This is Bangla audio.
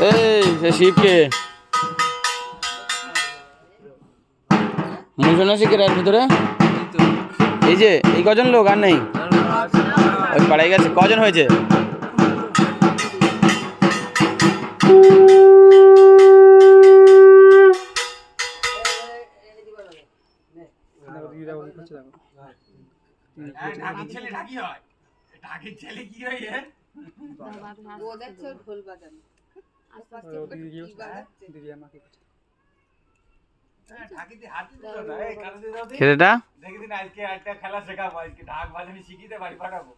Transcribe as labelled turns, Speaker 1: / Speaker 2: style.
Speaker 1: এই সে শিবকে মুজনা শিখে রাত ভিতরে এই যে এই কজন লোক আর নেই ওই পাড়ায় গেছে কজন হয়েছে খেলাটা
Speaker 2: খেলা শেখাবো আজকে ঢাক বাজানি শিখিতে বাড়ি পাঠাবো।